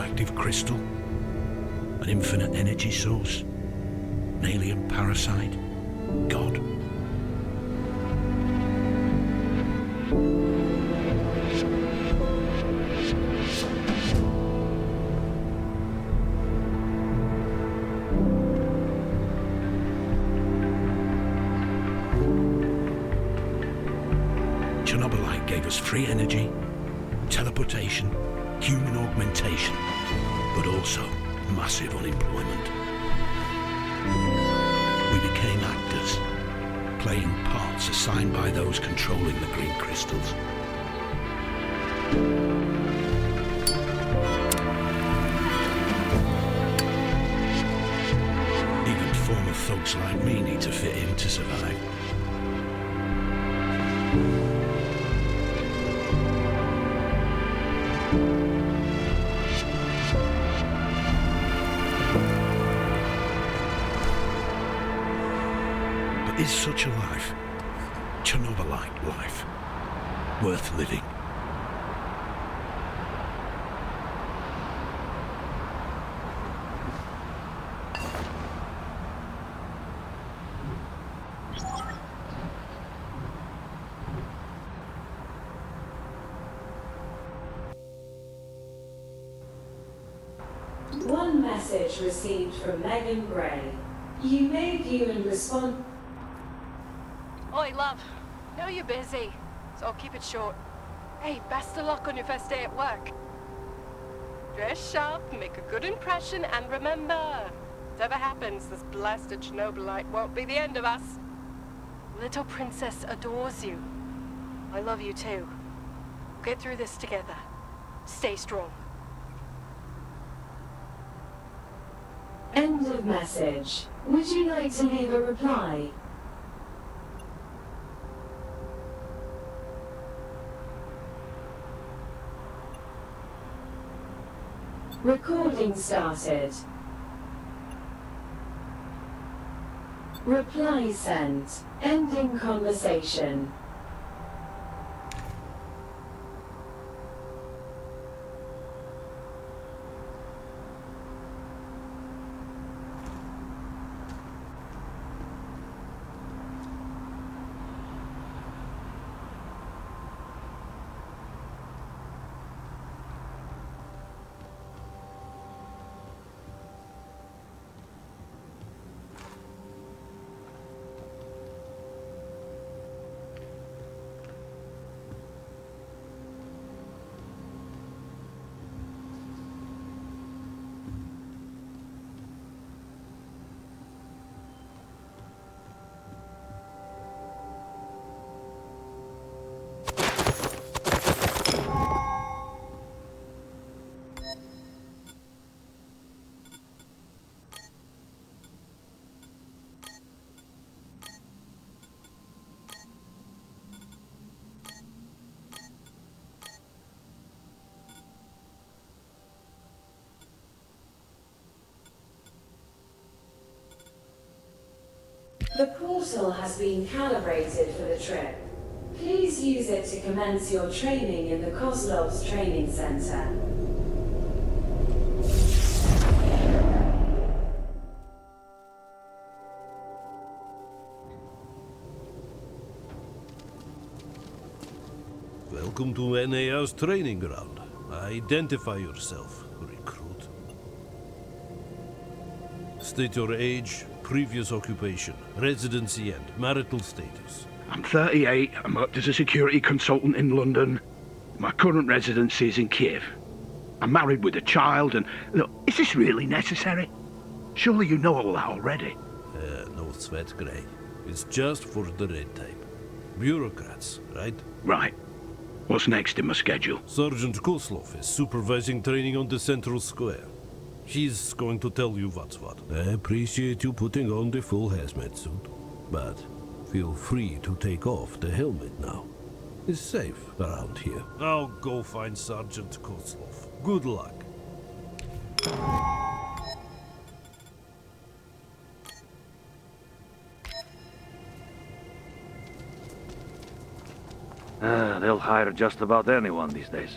radioactive crystal? An infinite energy source? An alien parasite? God? Chernobylite gave us free energy, teleportation, human augmentation, but also massive unemployment. We became actors, playing parts assigned by those controlling the green crystals. Even former thugs like me need to fit in to survive. Is such a life, Chernobylite life, worth living? One message received from Megan Gray. You may view and respond. Oi, love. Know you're busy, so I'll keep it short. Hey, best of luck on your first day at work. Dress sharp, make a good impression, and remember, whatever happens, this blasted Chernobylite won't be the end of us. Little princess adores you. I love you too. We'll get through this together. Stay strong. End of message. Would you like to leave a reply? Recording started. Reply sent. Ending conversation. The portal has been calibrated for the trip. Please use it to commence your training in the Kozlov's Training Center. Welcome to NA's training ground. Identify yourself, recruit. State your age, previous occupation, residency and marital status. I'm 38. I'm worked as a security consultant in London. My current residency is in Kiev. I'm married with a child and... Look, is this really necessary? Surely you know all that already. No sweat, Grey. It's just for the red tape. Bureaucrats, right? Right. What's next in my schedule? Sergeant Koslov is supervising training on the Central Square. He's going to tell you what's what. I appreciate you putting on the full hazmat suit, but feel free to take off the helmet now. It's safe around here. Now go find Sergeant Koslov. Good luck. They'll hire just about anyone these days.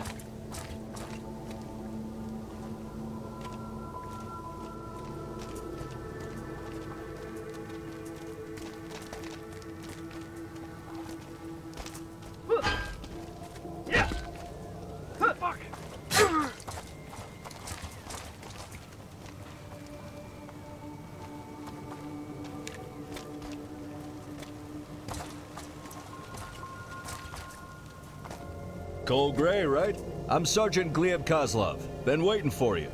Cole Gray, right? I'm Sergeant Gleb Kozlov. Been waiting for you.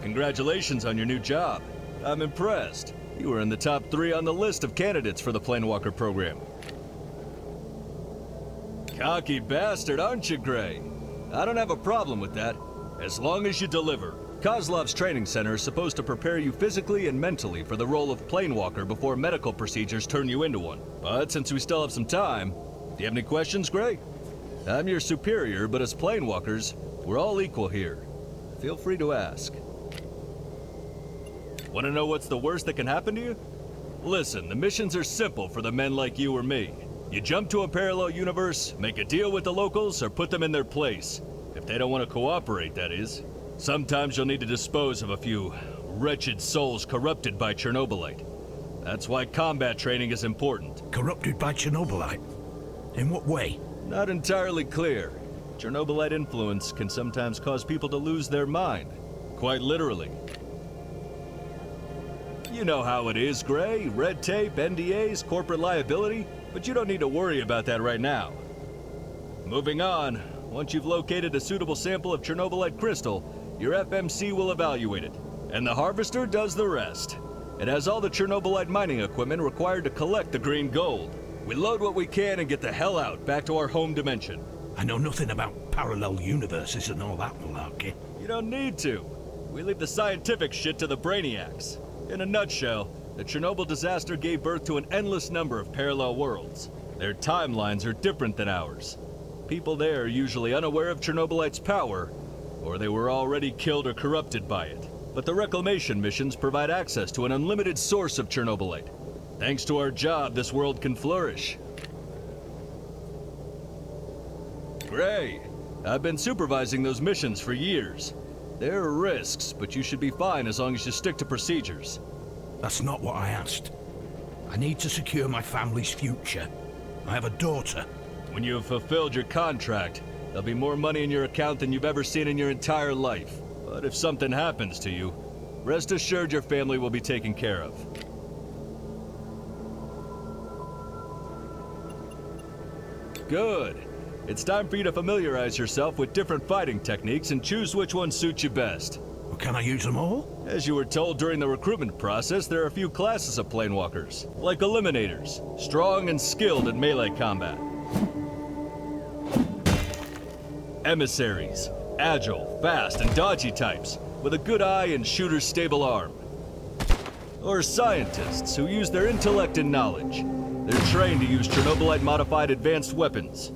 Congratulations on your new job. I'm impressed. You were in the top 3 on the list of candidates for the Planewalker program. Cocky bastard, aren't you, Gray? I don't have a problem with that, as long as you deliver. Kozlov's training center is supposed to prepare you physically and mentally for the role of Planewalker before medical procedures turn you into one. But since we still have some time, do you have any questions, Gray? I'm your superior, but as Planewalkers, we're all equal here. Feel free to ask. Want to know what's the worst that can happen to you? Listen, the missions are simple for the men like you or me. You jump to a parallel universe, make a deal with the locals, or put them in their place. If they don't want to cooperate, that is. Sometimes you'll need to dispose of a few wretched souls corrupted by Chernobylite. That's why combat training is important. Corrupted by Chernobylite? In what way? Not entirely clear. Chernobylite influence can sometimes cause people to lose their mind. Quite literally. You know how it is, Gray. Red tape, NDAs, corporate liability. But you don't need to worry about that right now. Moving on, once you've located a suitable sample of Chernobylite crystal, your FMC will evaluate it, and the harvester does the rest. It has all the Chernobylite mining equipment required to collect the green gold. We load what we can and get the hell out, back to our home dimension. I know nothing about parallel universes and all that malarkey. You don't need to. We leave the scientific shit to the brainiacs. In a nutshell, the Chernobyl disaster gave birth to an endless number of parallel worlds. Their timelines are different than ours. People there are usually unaware of Chernobylite's power, or they were already killed or corrupted by it. But the reclamation missions provide access to an unlimited source of Chernobylite. Thanks to our job, this world can flourish. Gray, I've been supervising those missions for years. There are risks, but you should be fine as long as you stick to procedures. That's not what I asked. I need to secure my family's future. I have a daughter. When you have fulfilled your contract, there'll be more money in your account than you've ever seen in your entire life. But if something happens to you, rest assured your family will be taken care of. Good. It's time for you to familiarize yourself with different fighting techniques and choose which one suits you best. Well, can I use them all? As you were told during the recruitment process, there are a few classes of planewalkers, like Eliminators, strong and skilled in melee combat. Emissaries, agile, fast, and dodgy types, with a good eye and shooter's stable arm. Or scientists, who use their intellect and knowledge. They're trained to use Chernobylite-modified advanced weapons.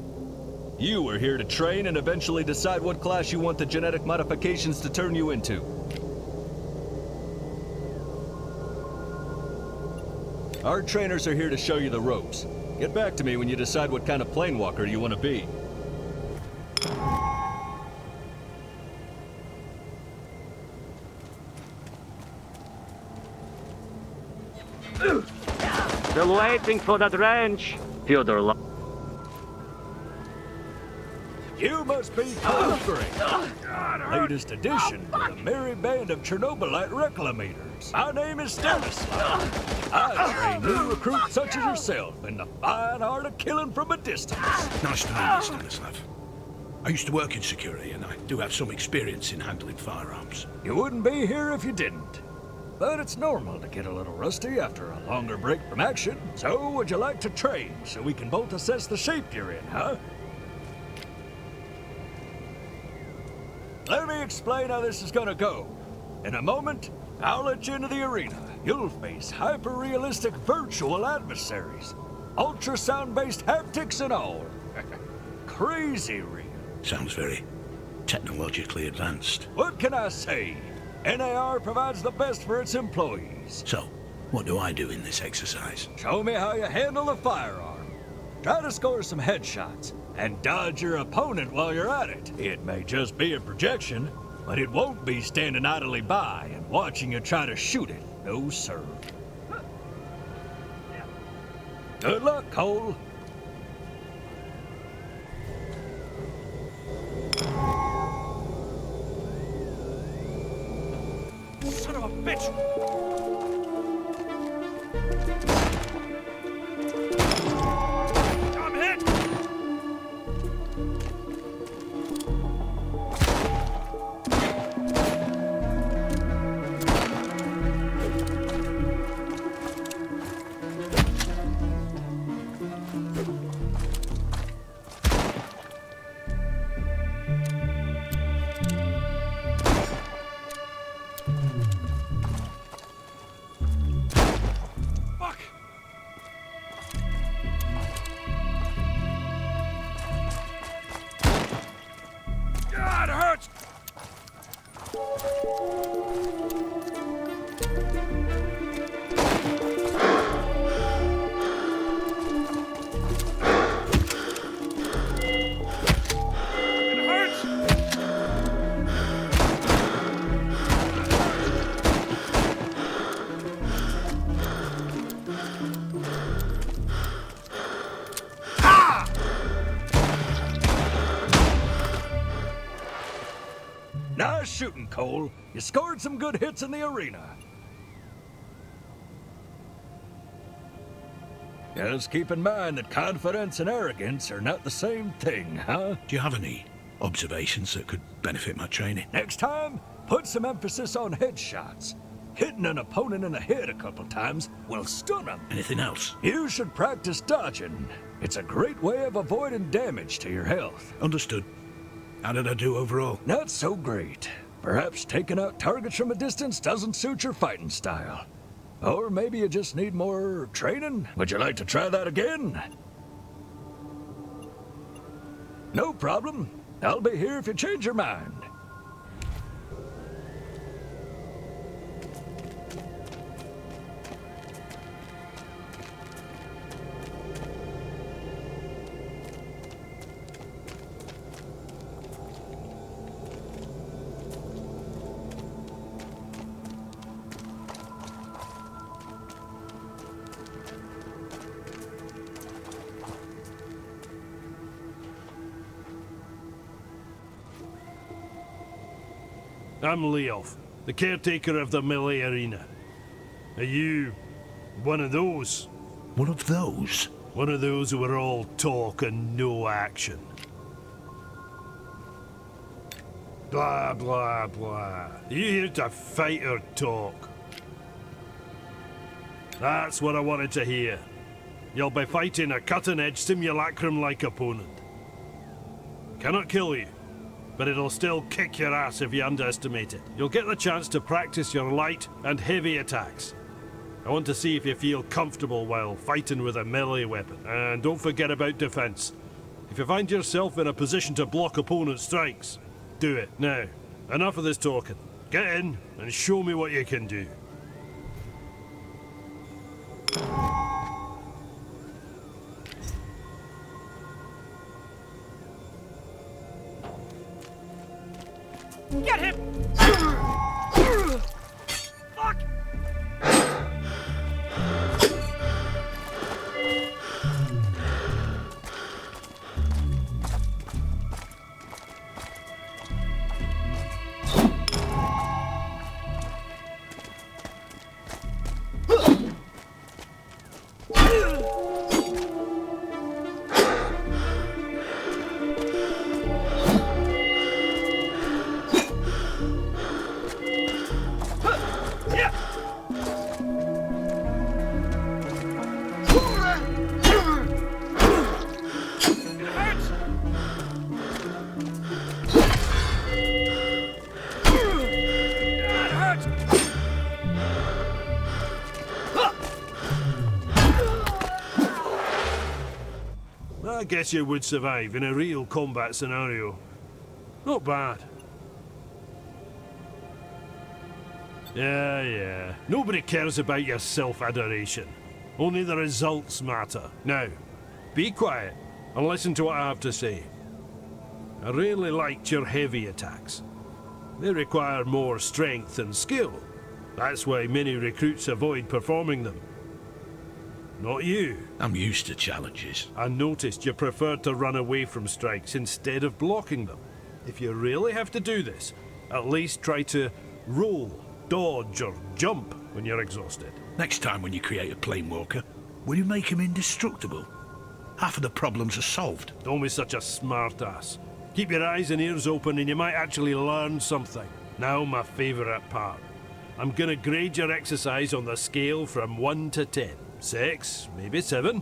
You are here to train and eventually decide what class you want the genetic modifications to turn you into. Our trainers are here to show you the ropes. Get back to me when you decide what kind of planewalker you want to be. Still waiting for that wrench, Fyodor. You must be Cole Gray, latest addition to the merry band of Chernobylite reclamators. My name is Stanislav. I train new recruits such as yourself in the fine art of killing from a distance. Nice to meet you, Stanislav. I used to work in security, and I do have some experience in handling firearms. You wouldn't be here if you didn't. But it's normal to get a little rusty after a longer break from action. So, would you like to train so we can both assess the shape you're in, huh? Let me explain how this is gonna go. In a moment, I'll let you into the arena. You'll face hyper-realistic virtual adversaries. Ultrasound-based haptics and all. Crazy real. Sounds very technologically advanced. What can I say? NAR provides the best for its employees. So, what do I do in this exercise? Show me how you handle a firearm. Try to score some headshots and dodge your opponent while you're at it. It may just be a projection, but it won't be standing idly by and watching you try to shoot it. No, sir. Good luck, Cole. Son of a bitch! I'm hit! Nice shooting, Cole. You scored some good hits in the arena. Just keep in mind that confidence and arrogance are not the same thing, huh? Do you have any observations that could benefit my training? Next time, put some emphasis on headshots. Hitting an opponent in the head a couple times will stun them. Anything else? You should practice dodging. It's a great way of avoiding damage to your health. Understood. How did I do overall? Not so great. Perhaps taking out targets from a distance doesn't suit your fighting style. Or maybe you just need more training? Would you like to try that again? No problem. I'll be here if you change your mind. I'm Leof, the caretaker of the melee arena. Are you one of those? One of those? One of those who are all talk and no action? Blah, blah, blah. Are you here to fight or talk? That's what I wanted to hear. You'll be fighting a cutting-edge simulacrum-like opponent. Cannot kill you, but it'll still kick your ass if you underestimate it. You'll get the chance to practice your light and heavy attacks. I want to see if you feel comfortable while fighting with a melee weapon. And don't forget about defense. If you find yourself in a position to block opponent strikes, do it. Now, enough of this talking. Get in and show me what you can do. Get him! Fuck! I guess you would survive in a real combat scenario. Not bad. Yeah. Nobody cares about your self-adoration. Only the results matter. Now, be quiet and listen to what I have to say. I really liked your heavy attacks. They require more strength and skill. That's why many recruits avoid performing them. Not you. I'm used to challenges. I noticed you preferred to run away from strikes instead of blocking them. If you really have to do this, at least try to roll, dodge, or jump when you're exhausted. Next time when you create a planewalker, will you make him indestructible? Half of the problems are solved. Don't be such a smart-ass. Keep your eyes and ears open and you might actually learn something. Now my favourite part. I'm gonna grade your exercise on the scale from 1 to 10. 6, maybe 7.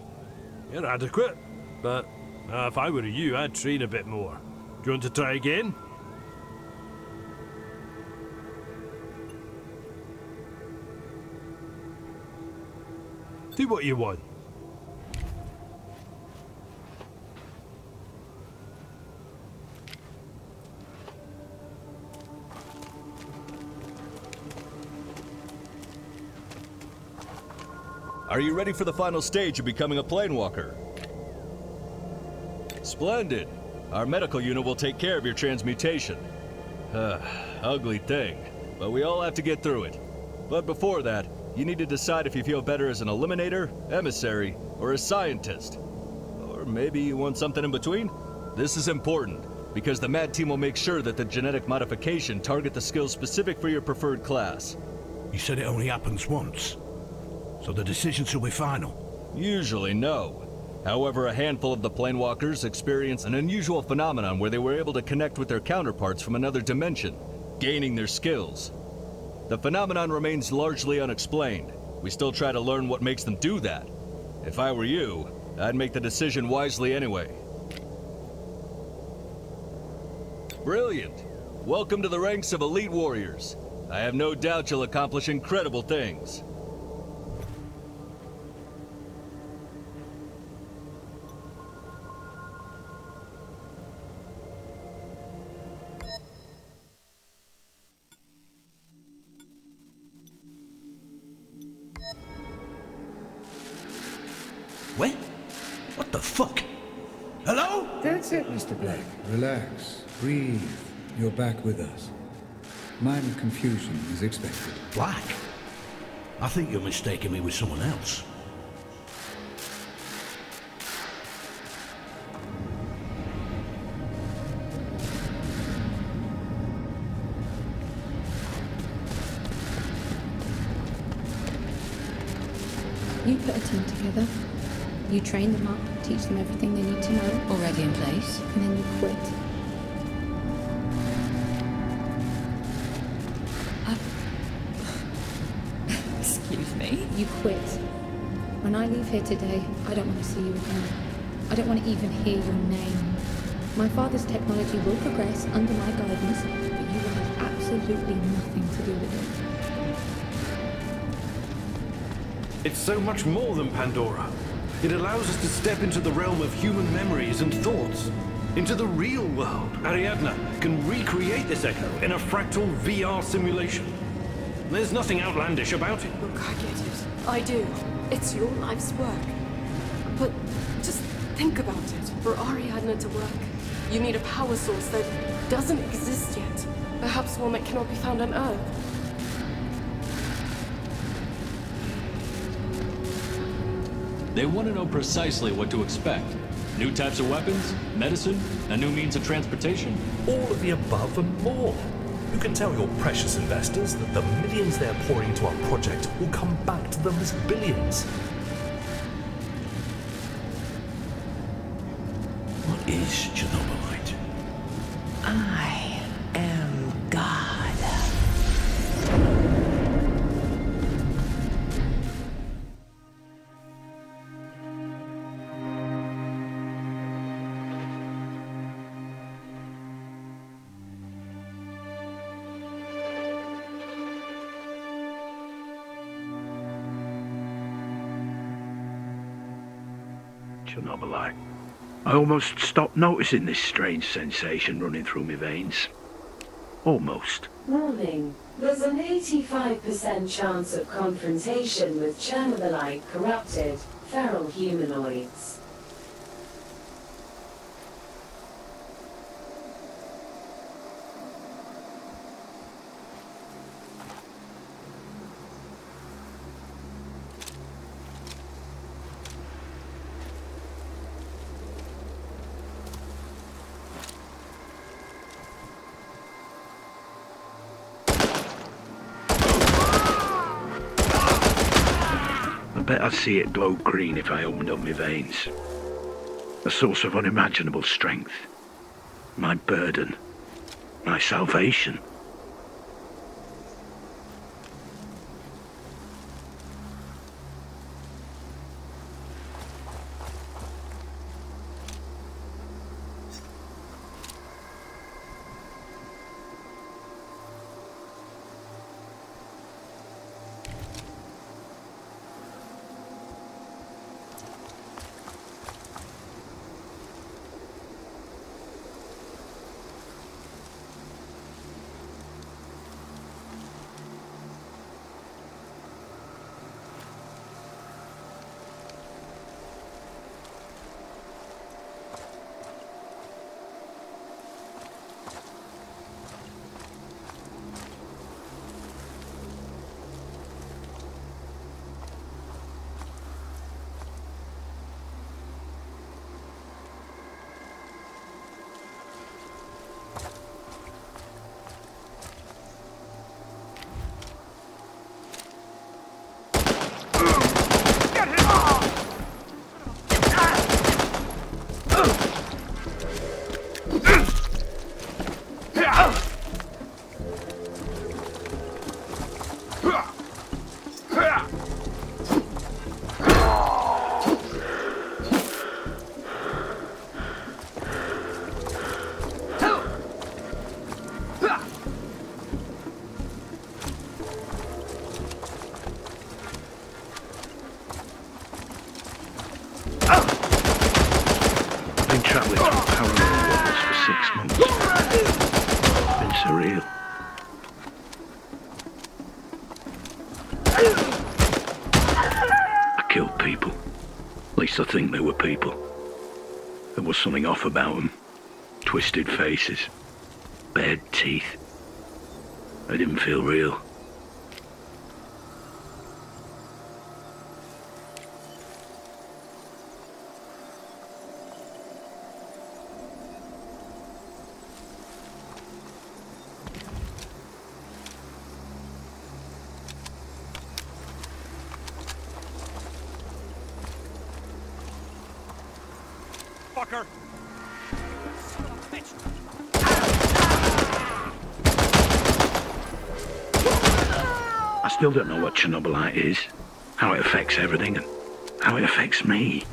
You're adequate. But if I were you, I'd train a bit more. Do you want to try again? Do what you want. Are you ready for the final stage of becoming a planewalker? Splendid. Our medical unit will take care of your transmutation. Ugly thing, but we all have to get through it. But before that, you need to decide if you feel better as an eliminator, emissary, or a scientist. Or maybe you want something in between? This is important, because the MAD team will make sure that the genetic modification target the skills specific for your preferred class. You said it only happens once, so the decisions will be final. Usually no. However, a handful of the planewalkers experience an unusual phenomenon where they were able to connect with their counterparts from another dimension, gaining their skills. The phenomenon remains largely unexplained. We still try to learn what makes them do that. If I were you, I'd make the decision wisely anyway. Brilliant! Welcome to the ranks of elite warriors. I have no doubt you'll accomplish incredible things. What? What the fuck? Hello? That's it, Mr. Black. Relax. Breathe. You're back with us. Minor confusion is expected. Black? I think you're mistaking me with someone else. You put a team together. You train them up, teach them everything they need to know. Already in place. And then you quit. Excuse me? You quit. When I leave here today, I don't want to see you again. I don't want to even hear your name. My father's technology will progress under my guidance, but you will have absolutely nothing to do with it. It's so much more than Pandora. It allows us to step into the realm of human memories and thoughts, into the real world. Ariadna can recreate this echo in a fractal VR simulation. There's nothing outlandish about it. Look, I get it. I do. It's your life's work. But just think about it. For Ariadna to work, you need a power source that doesn't exist yet. Perhaps one that cannot be found on Earth. They want to know precisely what to expect. New types of weapons, medicine, a new means of transportation. All of the above and more. You can tell your precious investors that the millions they're pouring into our project will come back to them as billions. What is Chernobylite? I am God. Chernobylite. I almost stopped noticing this strange sensation running through my veins. Almost. Warning. There's an 85% chance of confrontation with Chernobylite corrupted, feral humanoids. I bet I'd see it glow green if I opened up my veins. A source of unimaginable strength. My burden. My salvation. Been travelling through parallel worlds for 6 months. It's been surreal. I killed people. At least I think they were people. There was something off about them. Twisted faces. Bared teeth. They didn't feel real. Fucker! I still don't know what Chernobylite is, how it affects everything, and how it affects me.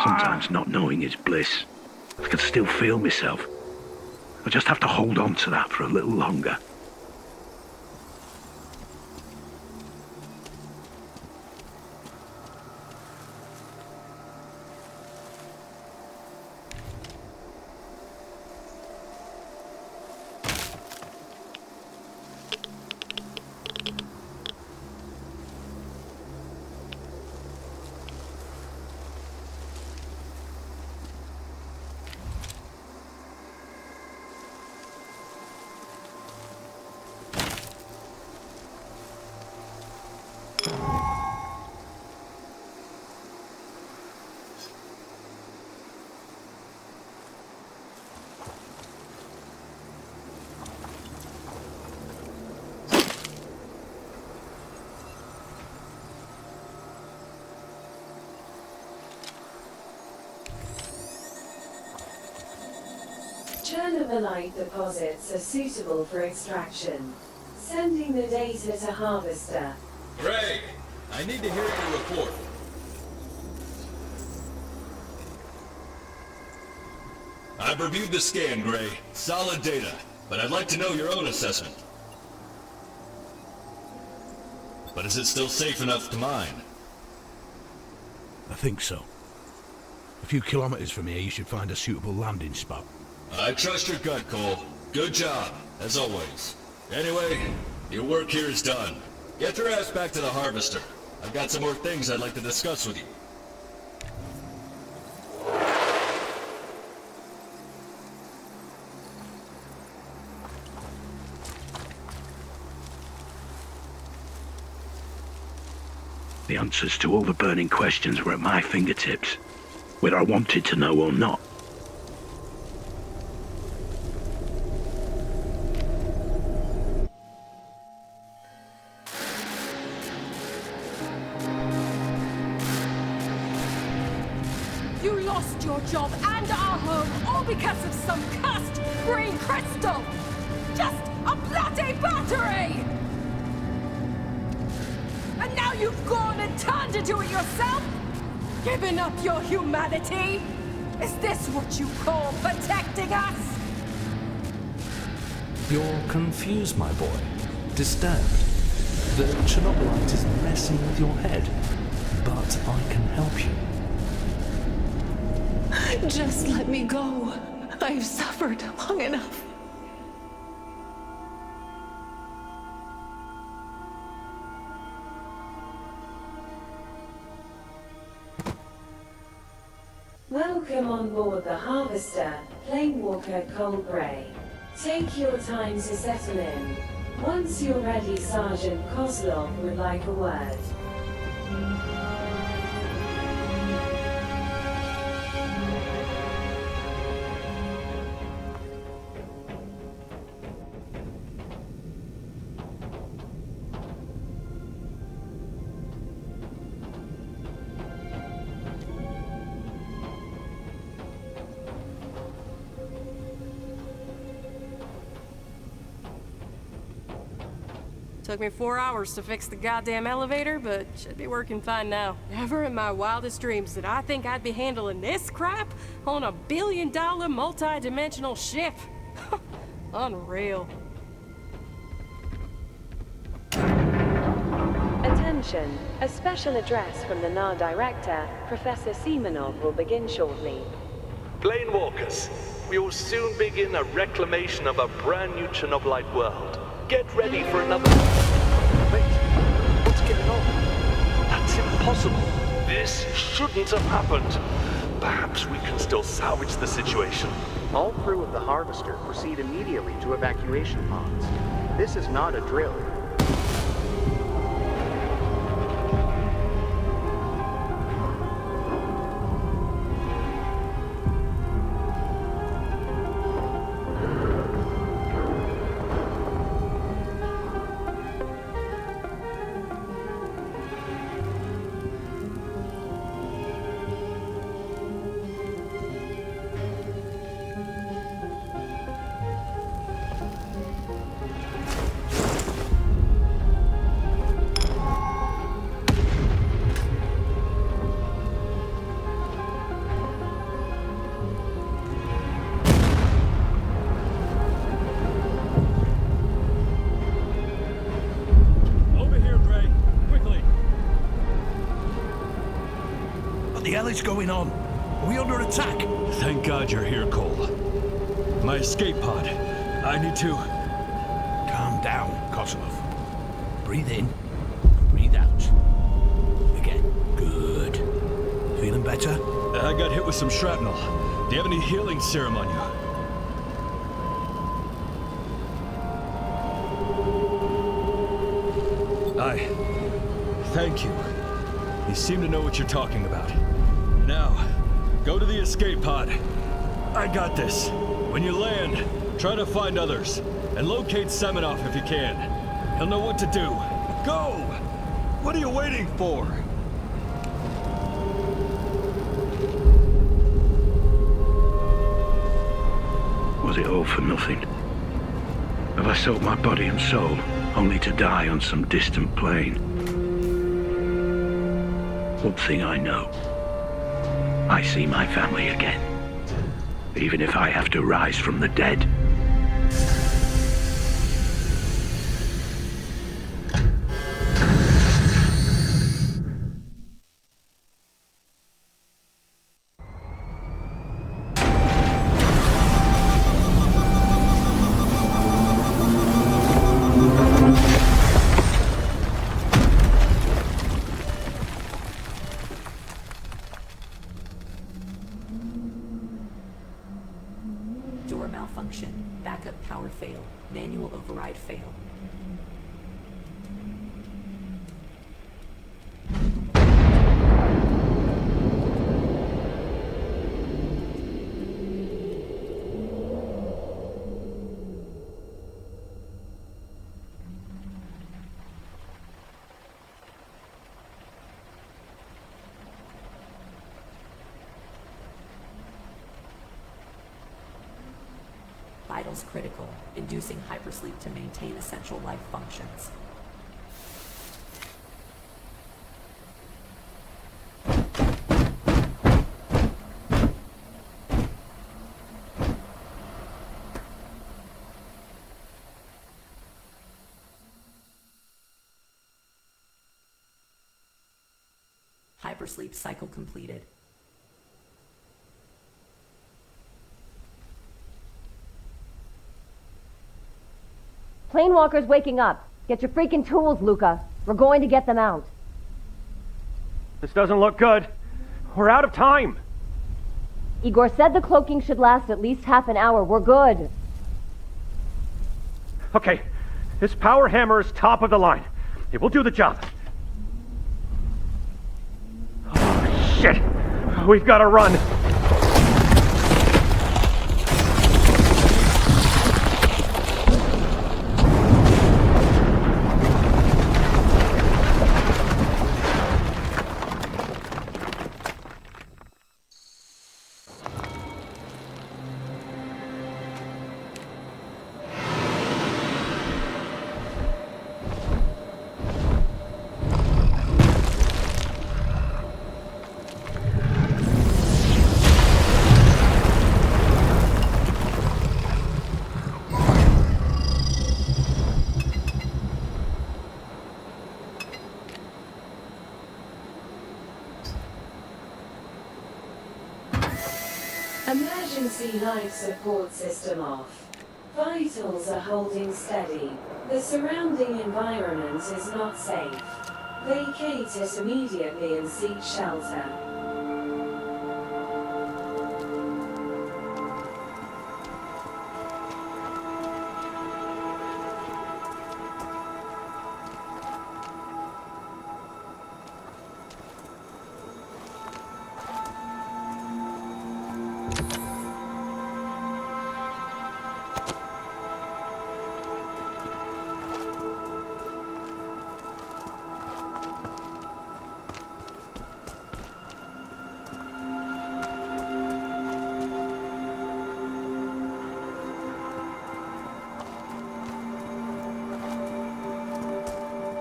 Sometimes not knowing is bliss. I can still feel myself. I just have to hold on to that for a little longer. Chernobylite deposits are suitable for extraction. Sending the data to harvester. Gray, I need to hear your report. I've reviewed the scan, Gray. Solid data, but I'd like to know your own assessment. But is it still safe enough to mine? I think so. A few kilometers from here, you should find a suitable landing spot. I trust your gut, Cole. Good job, as always. Anyway, your work here is done. Get your ass back to the harvester. I've got some more things I'd like to discuss with you. The answers to all the burning questions were at my fingertips, whether I wanted to know or not. You lost your job and our home all because of some cursed green crystal! Just a bloody battery! And now you've gone and turned into it yourself? Giving up your humanity? Is this what you call protecting us? You're confused, my boy. Disturbed. The Chernobylite is messing with your head. But I can help you. Just let me go. I've suffered long enough. Welcome on board the Harvester, Planewalker Cold Grey. Take your time to settle in. Once you're ready, Sergeant Kozlov would like a word. Took me 4 hours to fix the goddamn elevator, but should be working fine now. Never in my wildest dreams did I think I'd be handling this crap on a billion-dollar multi-dimensional ship. Unreal. Attention, a special address from the NAR director, Professor Semenov, will begin shortly. Planewalkers, we will soon begin a reclamation of a brand new Chernobylite world. Get ready for another... Wait, what's going on? That's impossible. This shouldn't have happened. Perhaps we can still salvage the situation. All crew of the Harvester proceed immediately to evacuation pods. This is not a drill. What the hell is going on? Are we under attack? Thank God you're here, Cole. My escape pod. I need to... Calm down, Kozlov. Breathe in and breathe out. Again. Good. Feeling better? I got hit with some shrapnel. Do you have any healing serum on you? Thank you. You seem to know what you're talking about. Now, go to the escape pod. I got this. When you land, try to find others, and locate Semenov if you can. He'll know what to do. Go! What are you waiting for? Was it all for nothing? Have I sold my body and soul, only to die on some distant plane? One thing I know. I see my family again. Even if I have to rise from the dead. Door malfunction. Backup power fail. Manual override fail. Vitals critical, inducing hypersleep to maintain essential life functions. Hypersleep cycle completed. Planewalker's waking up. Get your freaking tools, Luca. We're going to get them out. This doesn't look good. We're out of time. Igor said the cloaking should last at least half an hour. We're good. Okay, this power hammer is top of the line. It will do the job. Oh, shit. We've got to run. Emergency life support system off. Vitals are holding steady. The surrounding environment is not safe. Vacate it immediately and seek shelter.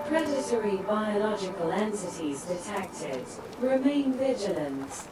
Predatory biological entities detected. Remain vigilant.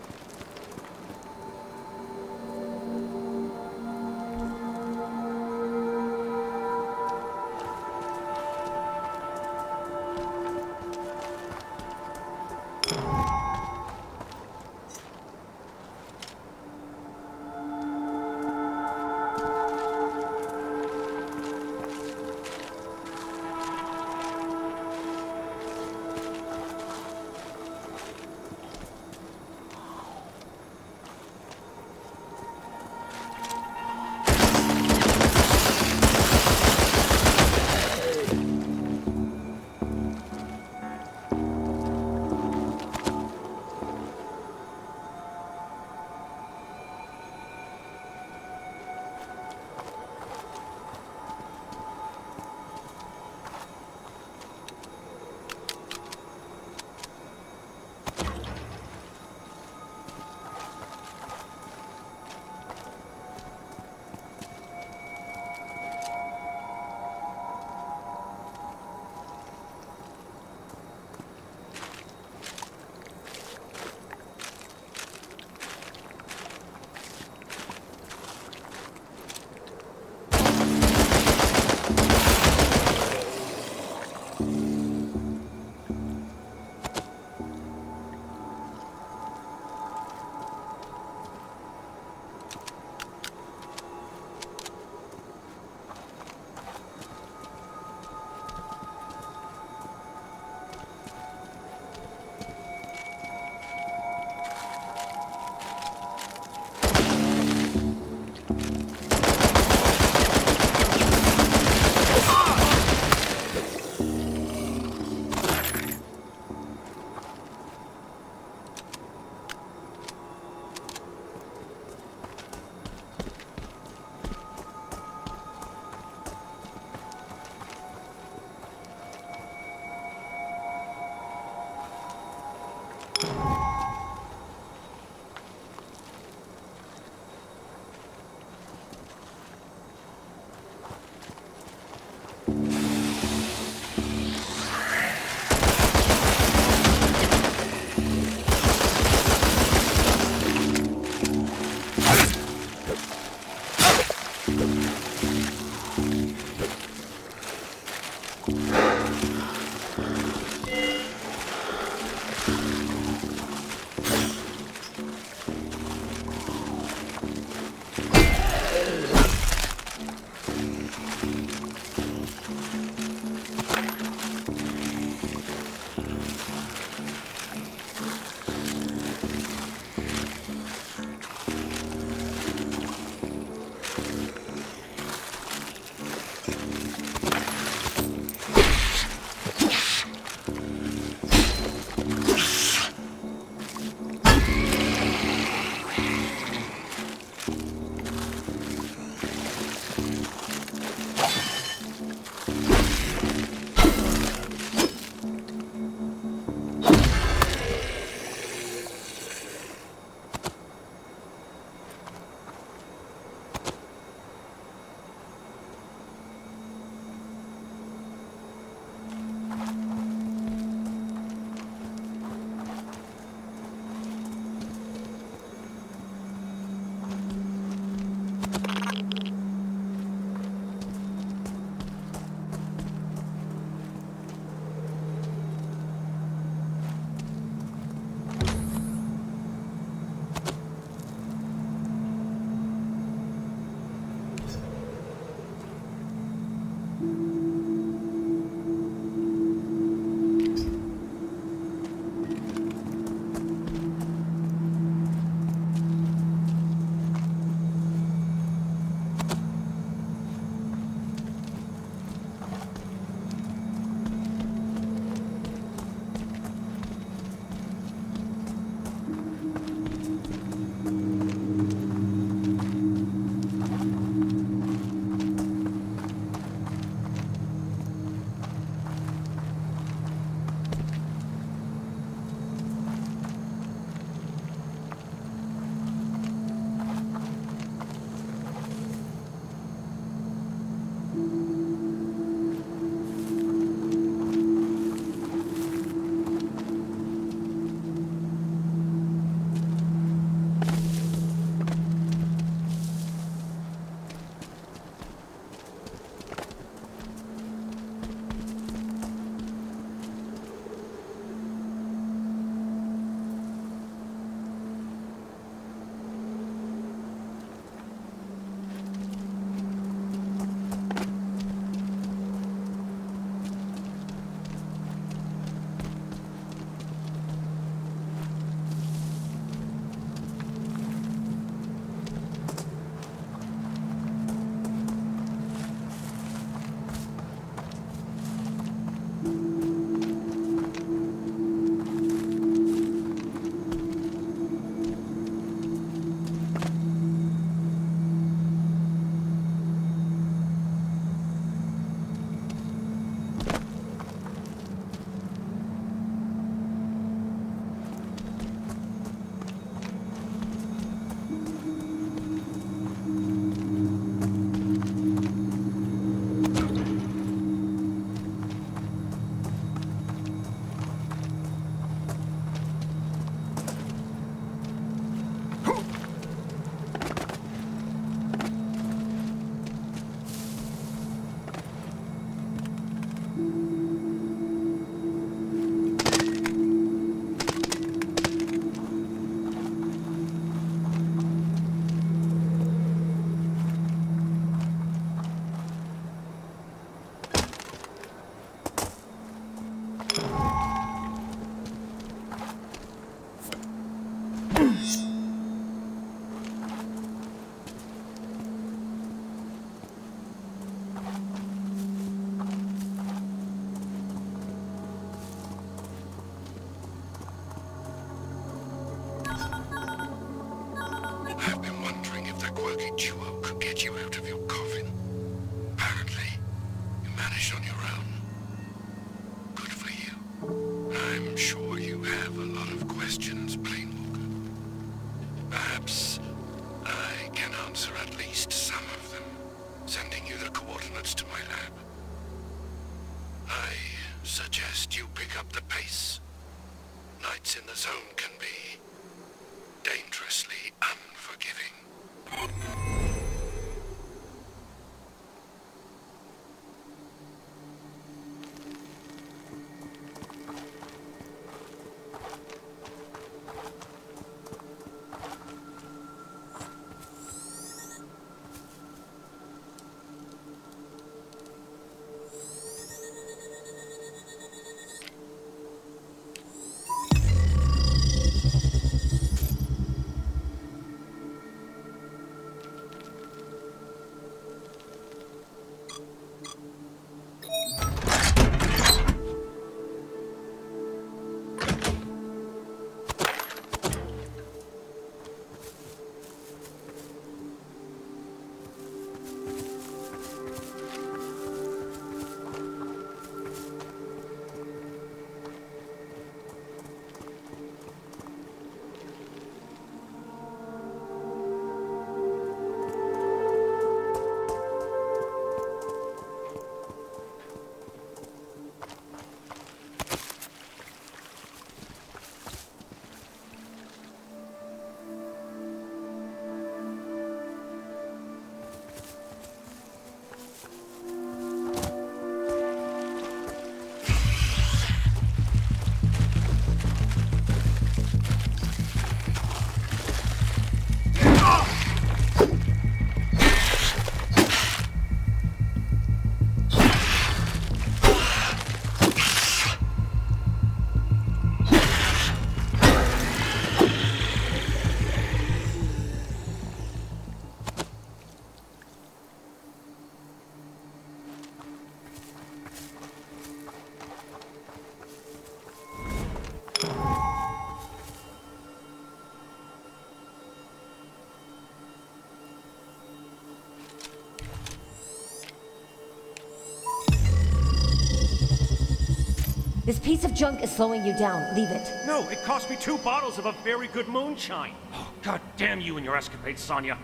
This piece of junk is slowing you down. Leave it. No, it cost me 2 bottles of a very good moonshine. Oh, God damn you and your escapades, Sonia.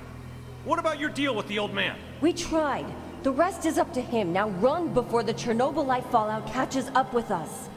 What about your deal with the old man? We tried. The rest is up to him. Now run before the Chernobylite fallout catches up with us.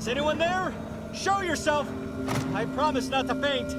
Is anyone there? Show yourself! I promise not to faint.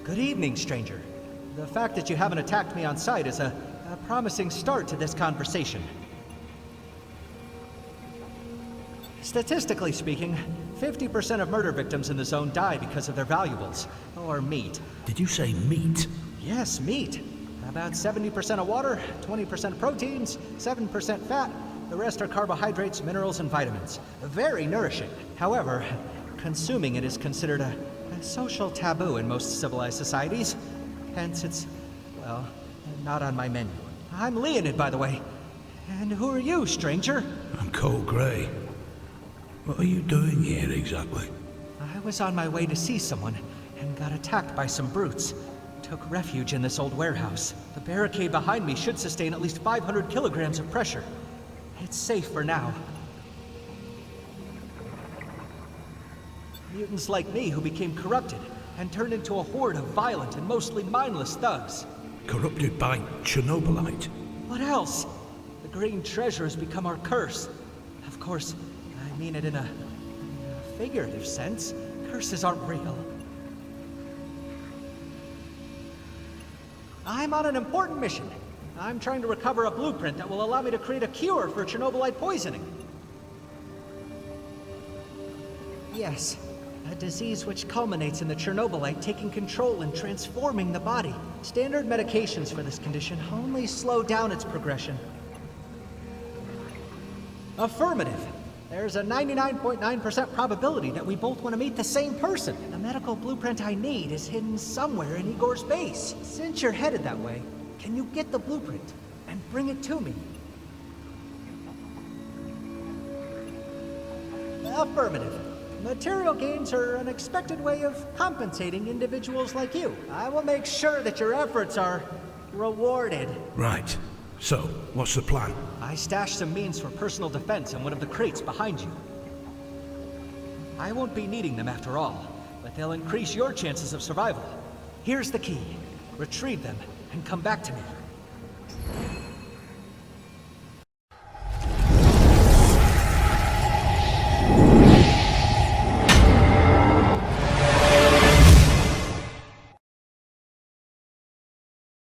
Good evening, stranger. The fact that you haven't attacked me on sight is a promising start to this conversation. Statistically speaking, 50% of murder victims in the zone die because of their valuables, or meat. Did you say meat? Yes, meat. About 70% of water, 20% proteins, 7% fat. The rest are carbohydrates, minerals, and vitamins. Very nourishing. However, consuming it is considered a social taboo in most civilized societies. Hence, it's, well, not on my menu. I'm Leonid, by the way. And who are you, stranger? I'm Cole Gray. What are you doing here exactly? I was on my way to see someone and got attacked by some brutes. Took refuge in this old warehouse. The barricade behind me should sustain at least 500 kilograms of pressure. It's safe for now. Mutants like me who became corrupted and turned into a horde of violent and mostly mindless thugs. Corrupted by Chernobylite? What else? The green treasure has become our curse. Of course, I mean it in a figurative sense. Curses aren't real. I'm on an important mission. I'm trying to recover a blueprint that will allow me to create a cure for Chernobylite poisoning. Yes. A disease which culminates in the Chernobylite taking control and transforming the body. Standard medications for this condition only slow down its progression. Affirmative. There's a 99.9% probability that we both want to meet the same person. The medical blueprint I need is hidden somewhere in Igor's base. Since you're headed that way, can you get the blueprint and bring it to me? Affirmative. Material gains are an expected way of compensating individuals like you. I will make sure that your efforts are rewarded. Right. So, what's the plan? I stashed some means for personal defense in one of the crates behind you. I won't be needing them after all, but they'll increase your chances of survival. Here's the key. Retrieve them and come back to me.